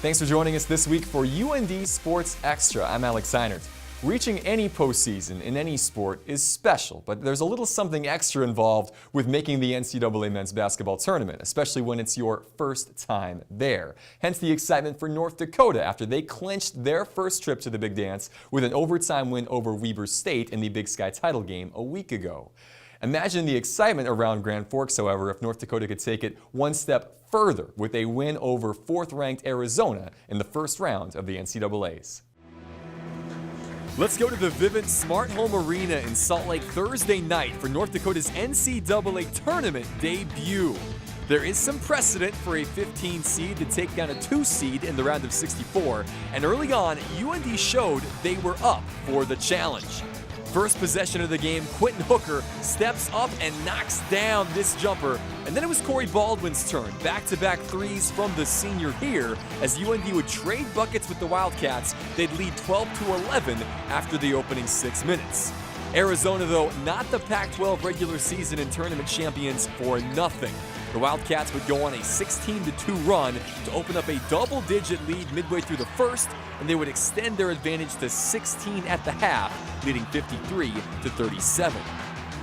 Thanks for joining us this week for UND Sports Extra. I'm Alex Heinert. Reaching any postseason in any sport is special, but there's a little something extra involved with making the NCAA men's basketball tournament, especially when it's your first time there. Hence the excitement for North Dakota after they clinched their first trip to the Big Dance with an overtime win over Weber State in the Big Sky title game a week ago. Imagine the excitement around Grand Forks, however, if North Dakota could take it one step further with a win over fourth-ranked Arizona in the first round of the NCAAs. Let's go to the Vivint Smart Home Arena in Salt Lake Thursday night for North Dakota's NCAA tournament debut. There is some precedent for a 15 seed to take down a 2 seed in the round of 64, and early on, UND showed they were up for the challenge. First possession of the game, Quentin Hooker steps up and knocks down this jumper. And then it was Corey Baldwin's turn. Back-to-back threes from the senior here as UND would trade buckets with the Wildcats. They'd lead 12-11 after the opening 6 minutes. Arizona, though, not the Pac-12 regular season and tournament champions for nothing. The Wildcats would go on a 16-2 run to open up a double-digit lead midway through the first, and they would extend their advantage to 16 at the half, leading 53-37.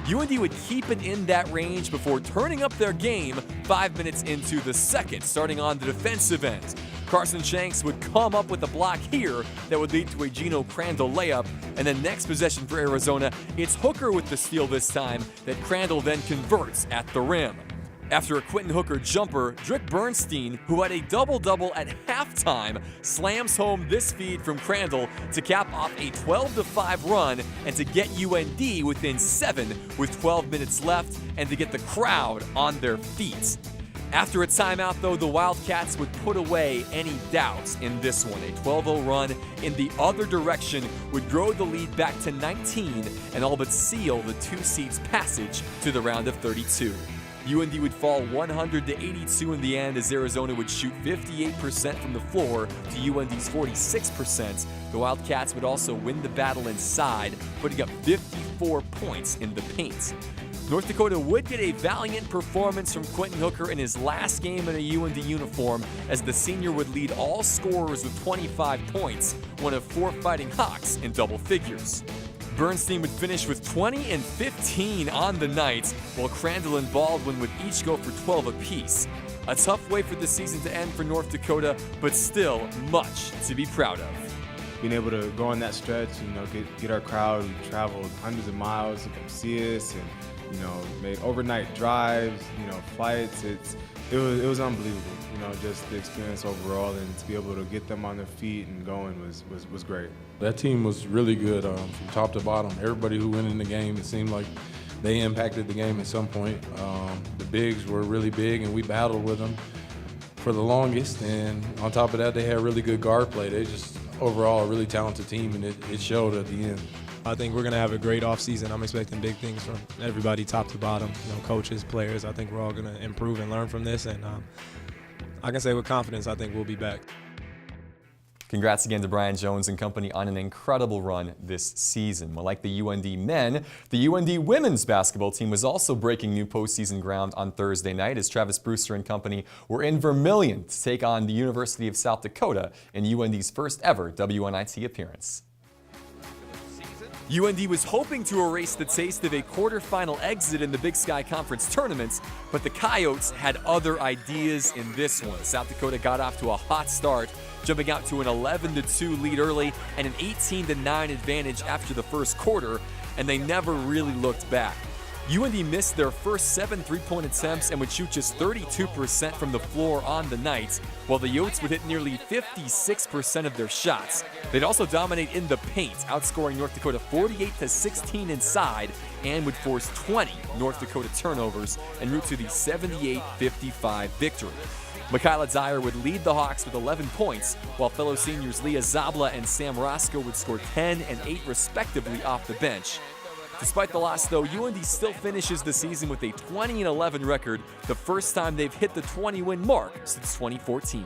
UND would keep it in that range before turning up their game 5 minutes into the second, starting on the defensive end. Carson Shanks would come up with a block here that would lead to a Gino Crandall layup, and then next possession for Arizona, it's Hooker with the steal this time that Crandall then converts at the rim. After a Quentin Hooker jumper, Drick Bernstein, who had a double-double at halftime, slams home this feed from Crandall to cap off a 12-5 run and to get UND within 7 with 12 minutes left and to get the crowd on their feet. After a timeout, though, the Wildcats would put away any doubts in this one. A 12-0 run in the other direction would grow the lead back to 19 and all but seal the 2 seeds' passage to the round of 32. UND would fall 100-82 in the end as Arizona would shoot 58% from the floor to UND's 46%. The Wildcats would also win the battle inside, putting up 54 points in the paint. North Dakota would get a valiant performance from Quentin Hooker in his last game in a UND uniform as the senior would lead all scorers with 25 points, one of 4 Fighting Hawks in double figures. Bernstein would finish with 20 and 15 on the night, while Crandall and Baldwin would each go for 12 apiece. A tough way for the season to end for North Dakota, but still much to be proud of. Being able to go on that stretch, get our crowd. We traveled hundreds of miles to come see us, and made overnight drives, flights. It was unbelievable. Just the experience overall, and to be able to get them on their feet and going was great. That team was really good from top to bottom. Everybody who went in the game, it seemed like they impacted the game at some point. The bigs were really big, and we battled with them for the longest. And on top of that, they had really good guard play. They just overall a really talented team, and it showed at the end. I think we're going to have a great offseason. I'm expecting big things from everybody top to bottom, coaches, players. I think we're all going to improve and learn from this, and I can say with confidence I think we'll be back. Congrats again to Brian Jones and company on an incredible run this season. Well, like the UND men, the UND women's basketball team was also breaking new postseason ground on Thursday night as Travis Brewster and company were in Vermillion to take on the University of South Dakota in UND's first ever WNIT appearance. UND was hoping to erase the taste of a quarterfinal exit in the Big Sky Conference tournament, but the Coyotes had other ideas in this one. South Dakota got off to a hot start, jumping out to an 11-2 lead early and an 18-9 advantage after the first quarter, and they never really looked back. UND missed their first 7 three-point attempts and would shoot just 32% from the floor on the night, while the Yotes would hit nearly 56% of their shots. They'd also dominate in the paint, outscoring North Dakota 48-16 inside, and would force 20 North Dakota turnovers en route to the 78-55 victory. Michaela Dyer would lead the Hawks with 11 points, while fellow seniors Leah Zabla and Sam Roscoe would score 10 and 8 respectively off the bench. Despite the loss, though, UND still finishes the season with a 20-11 record, the first time they've hit the 20-win mark since 2014.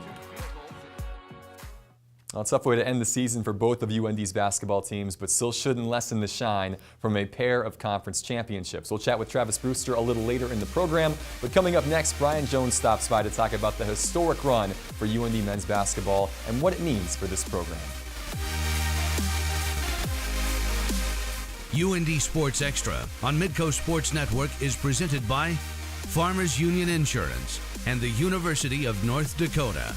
Well, a tough way to end the season for both of UND's basketball teams, but still shouldn't lessen the shine from a pair of conference championships. We'll chat with Travis Brewster a little later in the program, but coming up next, Brian Jones stops by to talk about the historic run for UND men's basketball and what it means for this program. UND Sports Extra on Midco Sports Network is presented by Farmers Union Insurance and the University of North Dakota.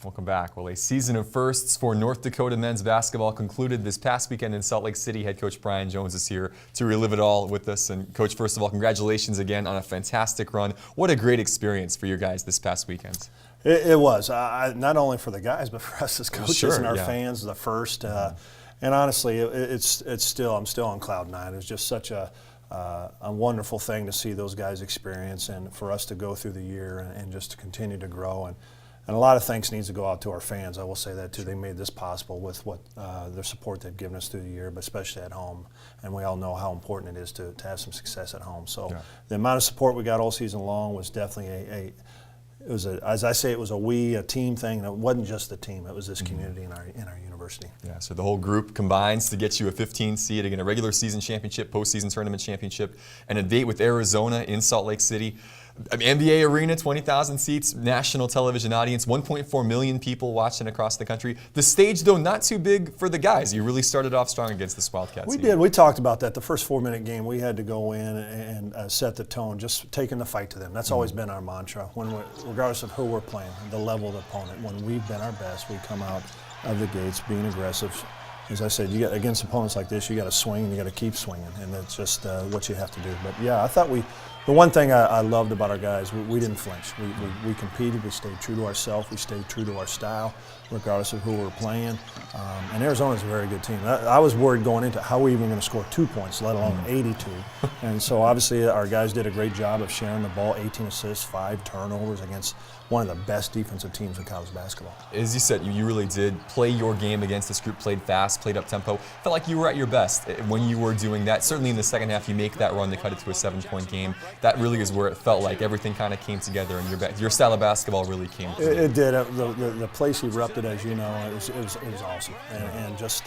Welcome back. Well, a season of firsts for North Dakota men's basketball concluded this past weekend in Salt Lake City. Head coach Brian Jones is here to relive it all with us. And Coach, first of all, congratulations again on a fantastic run. What a great experience for you guys this past weekend. It was, not only for the guys, but for us as coaches and our fans, the first. And honestly, I'm still on cloud nine. It was just such a wonderful thing to see those guys experience and for us to go through the year and just to continue to grow. And a lot of thanks needs to go out to our fans. I will say that too. They made this possible with what their support they've given us through the year, but especially at home. And we all know how important it is to have some success at home. So the amount of support we got all season long was definitely as I say, it was a team thing. And it wasn't just the team; it was this community in our university. Yeah. So the whole group combines to get you a 15 seed, again a regular season championship, postseason tournament championship, and a date with Arizona in Salt Lake City. NBA arena, 20,000 seats, national television audience, 1.4 million people watching across the country. The stage, though, not too big for the guys. You really started off strong against this Wildcats. We did. We talked about that. The first 4-minute game, we had to go in and set the tone, just taking the fight to them. That's always been our mantra. Regardless of who we're playing, the level of the opponent, when we've been our best, we come out of the gates being aggressive. As I said, against opponents like this, you got to swing and you got to keep swinging, and that's just what you have to do. But yeah, I thought the one thing I loved about our guys, we didn't flinch. We competed, we stayed true to ourselves, we stayed true to our style, regardless of who we were playing. And Arizona's a very good team. I was worried going into how we even going to score 2 points, let alone 82. And so obviously our guys did a great job of sharing the ball, 18 assists, 5 turnovers against one of the best defensive teams in college basketball. As you said, you really did play your game against this group, played fast, played up tempo. Felt like you were at your best when you were doing that. Certainly in the second half, you make that run to cut it to a 7-point game. That really is where it felt like everything kind of came together and your style of basketball really came through. It did. The place erupted, as you know, it was awesome. And just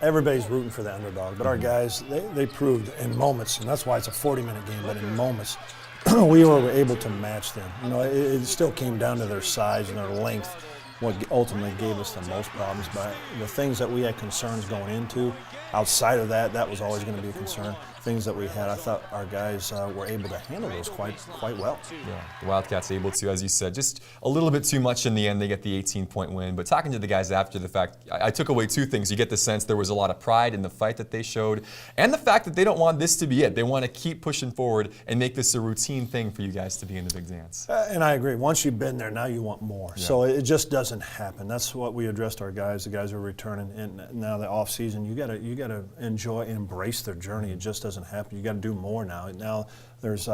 everybody's rooting for the underdog. But our guys, they proved in moments, and that's why it's a 40-minute game, but in moments, we were able to match them. You know, it still came down to their size and their length, what ultimately gave us the most problems. But the things that we had concerns going into, outside of that was always going to be a concern. Things that we had, I thought our guys were able to handle those quite well. Yeah, the Wildcats able to, as you said, just a little bit too much in the end. They get the 18-point win. But talking to the guys after the fact, I took away 2 things. You get the sense there was a lot of pride in the fight that they showed, and the fact that they don't want this to be it. They want to keep pushing forward and make this a routine thing for you guys to be in the big dance. And I agree. Once you've been there, now you want more. Yeah. So it just doesn't happen. That's what we addressed our guys. The guys are returning, and now the off season, you got to enjoy and embrace their journey. It just doesn't happen. You got to do more now. Now there's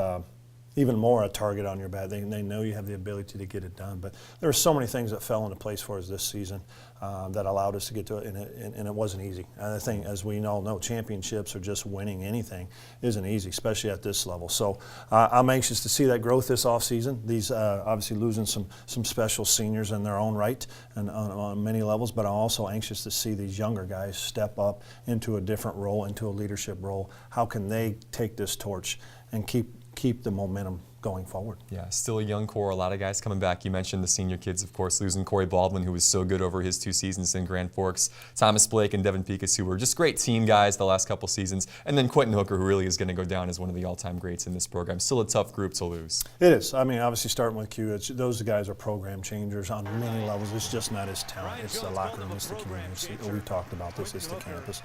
even more a target on your back. They know you have the ability to get it done. But there are so many things that fell into place for us this season that allowed us to get to it, and it wasn't easy. And I think, as we all know, championships or just winning anything isn't easy, especially at this level. So I'm anxious to see that growth this offseason. These obviously losing some special seniors in their own right and on many levels, but I'm also anxious to see these younger guys step up into a different role, into a leadership role. How can they take this torch and keep the momentum going forward? Yeah, still a young core, a lot of guys coming back. You mentioned the senior kids, of course, losing Corey Baldwin, who was so good over his 2 seasons in Grand Forks, Thomas Blake and Devin Pekas, who were just great team guys the last couple seasons, and then Quentin Hooker, who really is going to go down as one of the all-time greats in this program. Still a tough group to lose. It is. I mean, obviously starting with Q, those guys are program changers on many levels. It's just not his talent. It's the locker room, it's the community. We've talked about this, it's the campus.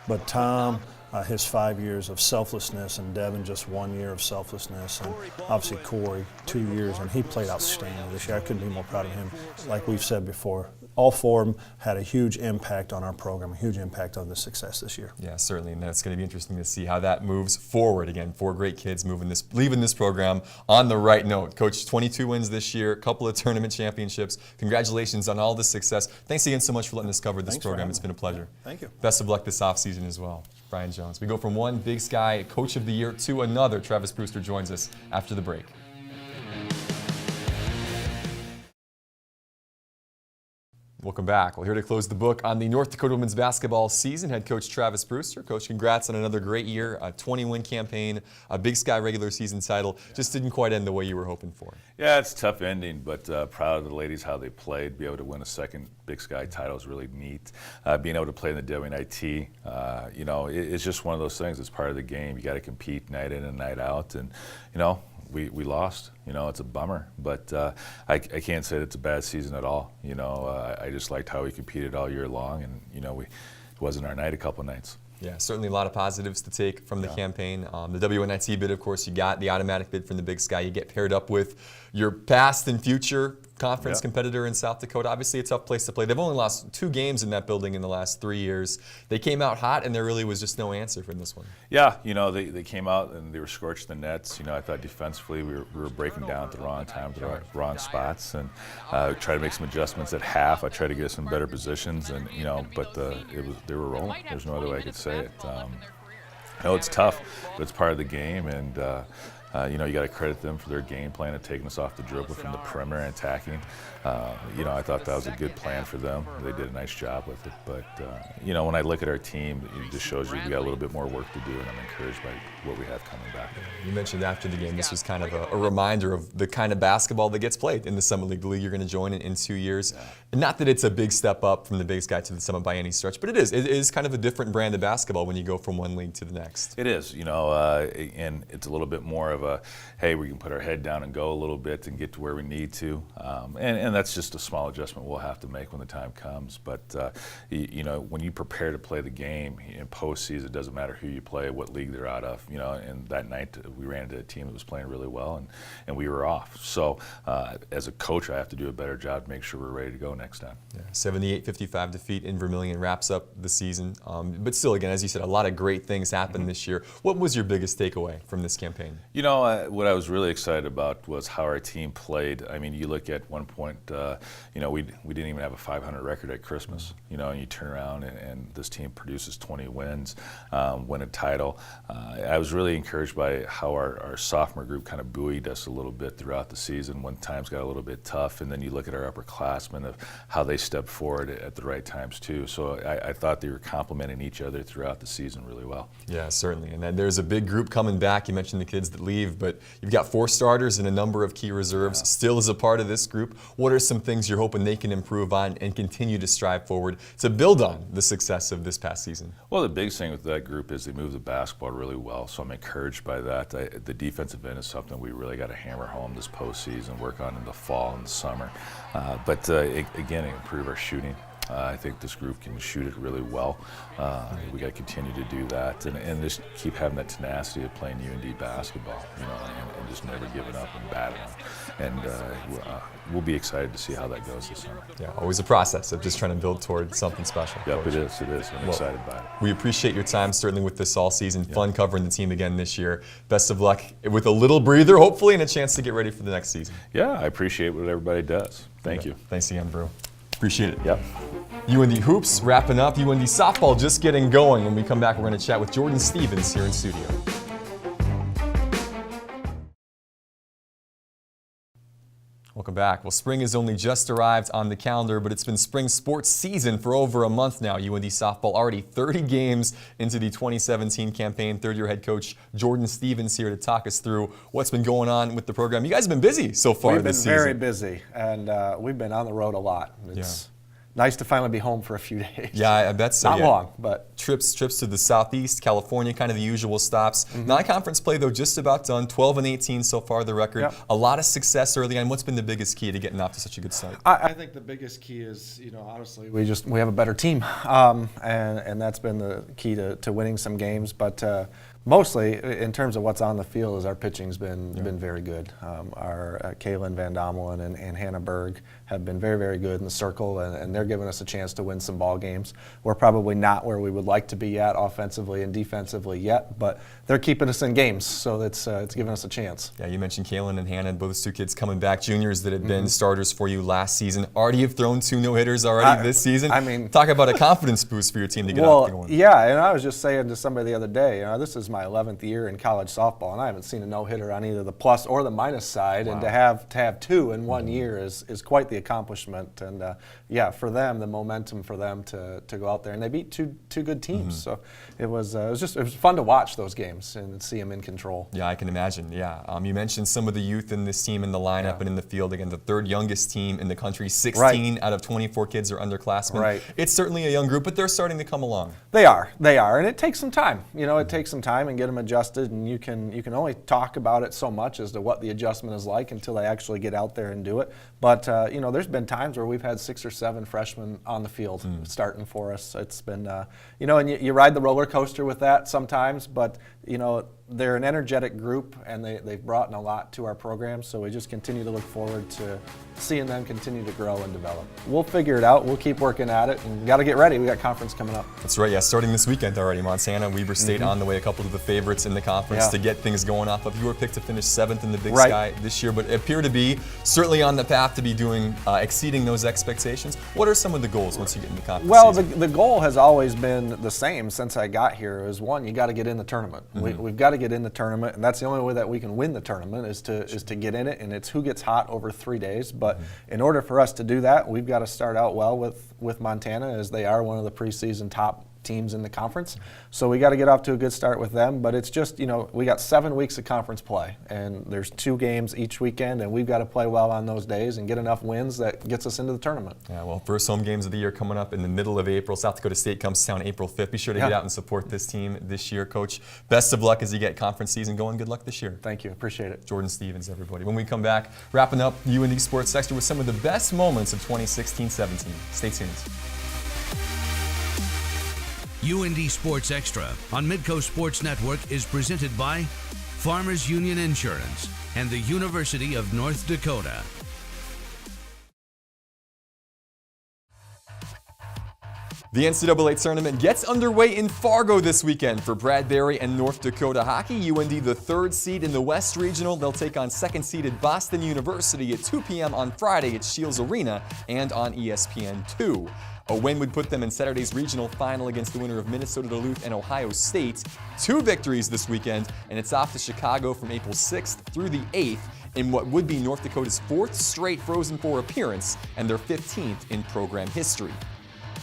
But Tom, his 5 years of selflessness, and Devin just 1 year of selflessness, and obviously Corey 2 years, and he played outstanding this year. I couldn't be more proud of him. Like we've said before, all 4 of them had a huge impact on our program, a huge impact on the success this year. Yeah, certainly, and that's going to be interesting to see how that moves forward. Again, 4 great kids leaving this program on the right note. Coach, 22 wins this year, a couple of tournament championships. Congratulations on all the success. Thanks again so much for letting us cover this program. It's been a pleasure. Thank you. Best of luck this offseason as well. Brian Jones. We go from one Big Sky Coach of the Year to another. Travis Brewster joins us after the break. Welcome back. Well, here to close the book on the North Dakota women's basketball season, head coach Travis Brewster. Coach, congrats on another great year, a 20-win campaign, a Big Sky regular season title. Just didn't quite end the way you were hoping for. Yeah, it's a tough ending, but proud of the ladies, how they played. Be able to win a second Big Sky title is really neat. Being able to play in the WNIT, it's just one of those things. It's part of the game. You got to compete night in and night out, and we lost. It's a bummer, but I can't say it's a bad season at all. I just liked how we competed all year long, and it wasn't our night a couple nights. Yeah, certainly a lot of positives to take from the campaign. The WNIT bid, of course, you got the automatic bid from the Big Sky. You get paired up with your past and future conference competitor in South Dakota. Obviously, a tough place to play. They've only lost 2 games in that building in the last 3 years. They came out hot, and there really was just no answer for this one. Yeah, they came out and they were scorched the nets. I thought defensively we were breaking down at the wrong time, the wrong spots, and tried to make some adjustments at half. I tried to get us in better positions, and but they were rolling. There's no other way I could say it. I know it's tough, but it's part of the game, and you got to credit them for their game plan of taking us off the dribble from the perimeter and attacking. I thought that was a good plan for them. They did a nice job with it. But, when I look at our team, it just shows you we got a little bit more work to do, and I'm encouraged by what we have coming back. You mentioned after the game, this was kind of a reminder of the kind of basketball that gets played in the Summit League, the league you're going to join in 2 years. Yeah. Not that it's a big step up from the Big Sky to the Summit by any stretch, but it is. It is kind of a different brand of basketball when you go from one league to the next. It is, and it's a little bit more of a, hey, we can put our head down and go a little bit and get to where we need to. And that's just a small adjustment we'll have to make when the time comes. But, when you prepare to play the game in postseason, it doesn't matter who you play, what league they're out of. And that night we ran into a team that was playing really well, and we were off. So as a coach, I have to do a better job to make sure we're ready to go next time. Yeah, 78-55 defeat in Vermilion wraps up the season. But still, again, as you said, a lot of great things happened this year. What was your biggest takeaway from this campaign? What I was really excited about was how our team played. I mean, you look at one point, we didn't even have a 500 record at Christmas, and you turn around and this team produces 20 wins, win a title. I was really encouraged by how our sophomore group kind of buoyed us a little bit throughout the season when times got a little bit tough, and then you look at our upperclassmen of how they stepped forward at the right times too. So I thought they were complementing each other throughout the season really well. Yeah, certainly. And then there's a big group coming back. You mentioned the kids that leave, but you've got 4 starters and a number of key reserves still as a part of this group. What are some things you're hoping they can improve on and continue to strive forward to build on the success of this past season? Well, the biggest thing with that group is they move the basketball really well, so I'm encouraged by that. The defensive end is something we really got to hammer home this postseason, work on in the fall and the summer. But again, improve our shooting. I think this group can shoot it really well. We got to continue to do that, and just keep having that tenacity of playing UND basketball, and just never giving up and battling. And we'll be excited to see how that goes this summer. Yeah, always a process of just trying to build toward something special. Yep, it is. I'm excited by it. We appreciate your time, certainly with this all season. Fun covering the team again this year. Best of luck with a little breather, hopefully, and a chance to get ready for the next season. Yeah, I appreciate what everybody does. Thank you. Thanks again, Brew. Appreciate it. Yep. UND Hoops wrapping up. UND Softball just getting going. When we come back, we're going to chat with Jordan Stevens here in studio. Welcome back. Well, spring has only just arrived on the calendar, but it's been spring sports season for over a month now. UND Softball already 30 games into the 2017 campaign. Third-year head coach Jordan Stevens here to talk us through what's been going on with the program. You guys have been busy so far this season. We've been very busy, and we've been on the road a lot. It's nice to finally be home for a few days. Yeah, I bet so. Not long, but trips to the Southeast, California, kind of the usual stops. Non-conference play, though, just about done. 12-18 so far, the record. Yep. A lot of success early on. What's been the biggest key to getting off to such a good start? I think the biggest key is, honestly, we have a better team, and that's been the key to winning some games. But mostly, in terms of what's on the field, is our pitching's been very good. Our Kaylin Van Domelen and Hannah Berg have been very, very good in the circle, and they're giving us a chance to win some ball games. We're probably not where we would like to be yet, offensively and defensively yet, but they're keeping us in games, so it's giving us a chance. Yeah, you mentioned Kaylin and Hannah, both those 2 kids coming back, juniors that had been starters for you last season. Already have thrown 2 no-hitters already this season. I mean, talk about a confidence boost for your team to get off the going. Yeah, and I was just saying to somebody the other day, this is my 11th year in college softball, and I haven't seen a no-hitter on either the plus or the minus side. Wow. And to have two in 1 year is quite the accomplishment. And for them, the momentum for them to go out there, and they beat two good teams. So it was fun to watch those games and see them in control. Yeah, I can imagine. Yeah, you mentioned some of the youth in this team in the lineup and in the field. Again, the third youngest team in the country. 16 out of 24 kids are underclassmen. Right. It's certainly a young group, but they're starting to come along. They are, and it takes some time. It takes some time and get them adjusted, and you can only talk about it so much as to what the adjustment is like until they actually get out there and do it. But there's been times where we've had 6 or 7 freshmen on the field starting for us. It's been, and you ride the roller coaster with that sometimes, but they're an energetic group, and they've brought in a lot to our program, so we just continue to look forward to seeing them continue to grow and develop. We'll figure it out. We'll keep working at it, and got to get ready. We got conference coming up. That's right, yeah, starting this weekend already. Montana, Weber State on the way, a couple of the favorites in the conference to get things going off of. You were picked to finish 7th in the Big Sky this year, but appear to be certainly on the path to be doing exceeding those expectations. What are some of the goals once you get in the conference season? The goal has always been the same since I got here. Is one, you got to get in the tournament. We've got to get in the tournament, and that's the only way that we can win the tournament is to get in it, and it's who gets hot over 3 days. But in order for us to do that, we've got to start out well with Montana, as they are one of the preseason top teams in the conference. So we got to get off to a good start with them, but it's just, we got 7 weeks of conference play, and there's 2 games each weekend, and we've got to play well on those days and get enough wins that gets us into the tournament. Yeah, well, first home games of the year coming up in the middle of April. South Dakota State comes to town April 5th. Be sure to get out and support this team this year. Coach, best of luck as you get conference season going. Good luck this year. Thank you. Appreciate it. Jordan Stevens, everybody. When we come back, wrapping up UND Sports Extra with some of the best moments of 2016-17. Stay tuned. UND Sports Extra on Midco Sports Network is presented by Farmers Union Insurance and the University of North Dakota. The NCAA tournament gets underway in Fargo this weekend for Bradbury and North Dakota hockey. UND, the 3rd seed in the West Regional. They'll take on 2nd-seeded Boston University at 2 p.m. on Friday at Shields Arena and on ESPN2. A win would put them in Saturday's regional final against the winner of Minnesota Duluth and Ohio State. 2 victories this weekend, and it's off to Chicago from April 6th through the 8th in what would be North Dakota's 4th straight Frozen Four appearance and their 15th in program history.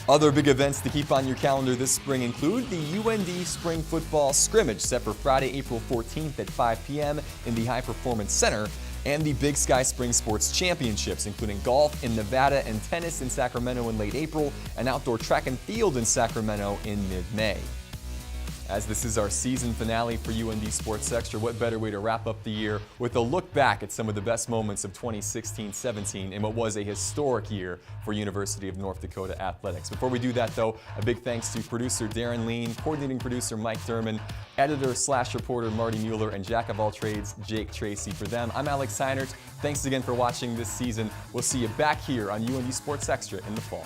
Other big events to keep on your calendar this spring include the UND Spring Football Scrimmage set for Friday, April 14th at 5 p.m. in the High Performance Center, and the Big Sky Spring Sports Championships, including golf in Nevada and tennis in Sacramento in late April, and outdoor track and field in Sacramento in mid-May. As this is our season finale for UND Sports Extra, what better way to wrap up the year with a look back at some of the best moments of 2016-17 in what was a historic year for University of North Dakota athletics. Before we do that, though, a big thanks to producer Darren Lean, coordinating producer Mike Thurman, editor/reporter Marty Mueller, and jack of all trades Jake Tracy. For them, I'm Alex Heinert. Thanks again for watching this season. We'll see you back here on UND Sports Extra in the fall.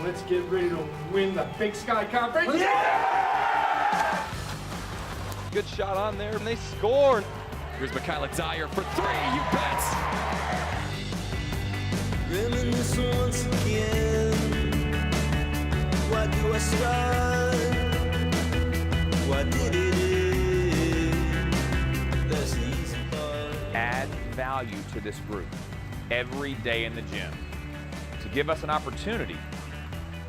Let's get ready to win the Big Sky Conference. Yeah! Good shot on there, and they score. Here's Michaela Dyer for 3, you bet! Reminisce once again. Why do I start? Why did it end? That's the easy part. Add value to this group every day in the gym to give us an opportunity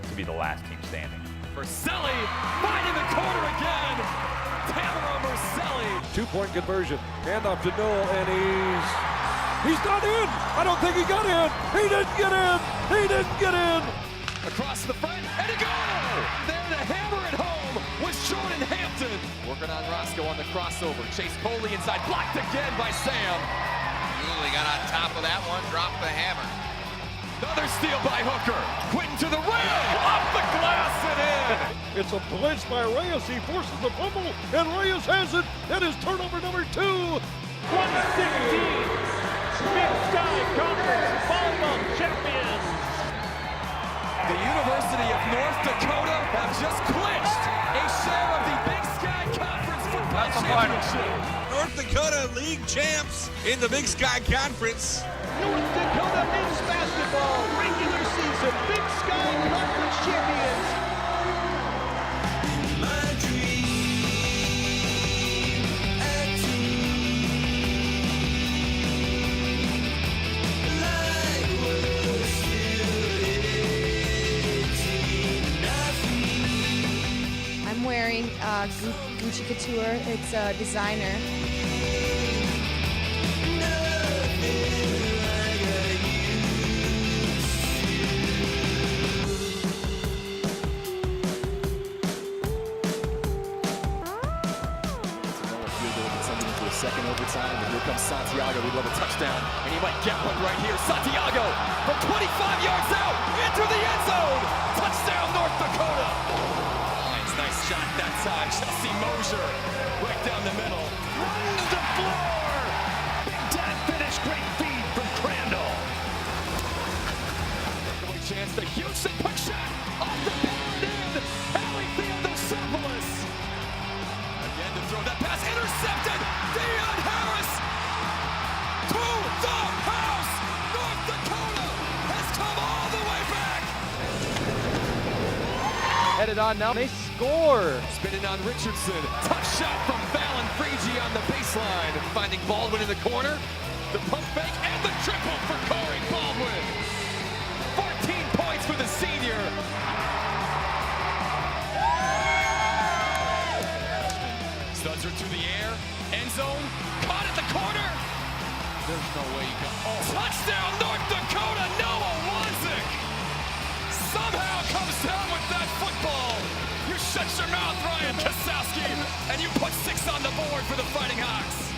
to be the last team standing. Verselli finding the corner again. Tamara Verselli. 2-point conversion. Hand off to Noel, and he's not in. I don't think he got in. He didn't get in. He didn't get in. Across the front, and a goal! There, the hammer at home was Jordan Hampton. Working on Roscoe on the crossover. Chase Coley inside, blocked again by Sam. Dooley got on top of that one, dropped the hammer. Another steal by Hooker. Quinton to the rim, off the glass and in. It's a blitz by Reyes. He forces the fumble, and Reyes has it. That is turnover number 2. 116, Big Sky Conference volleyball champions. The University of North Dakota have just clinched a share of the Big Sky Conference football championship. North Dakota League champs in the Big Sky Conference. North Dakota men's basketball regular season Big Sky Conference champions. Gucci Couture. It's a designer. Second overtime, and here comes Santiago. We'd love a touchdown, and he might get one right here. Santiago from 25 yards out into the end zone. Touchdown, North Dakota. Nice shot that time. Chelsea Mosier right down the middle. Runs the floor. Big time finish. Great feed from Crandall. Chance to Houston. Quick shot off the board in. Hallifield of Sopolis. Again to throw that pass. Intercepted. Deion Harris to the house. North Dakota has come all the way back. Headed on now. They score. Spinning on Richardson. Tough shot from Fallon Freegee on the baseline. Finding Baldwin in the corner. The pump fake and the triple for Corey Baldwin. 14 points for the senior. Studs her through the air. End zone. Caught at the corner. There's no way you go. Oh. Touchdown, North Dakota. Noah Wanzik somehow comes down with that football. You shut your mouth, Ryan Kasowski, and you put 6 on the board for the Fighting Hawks.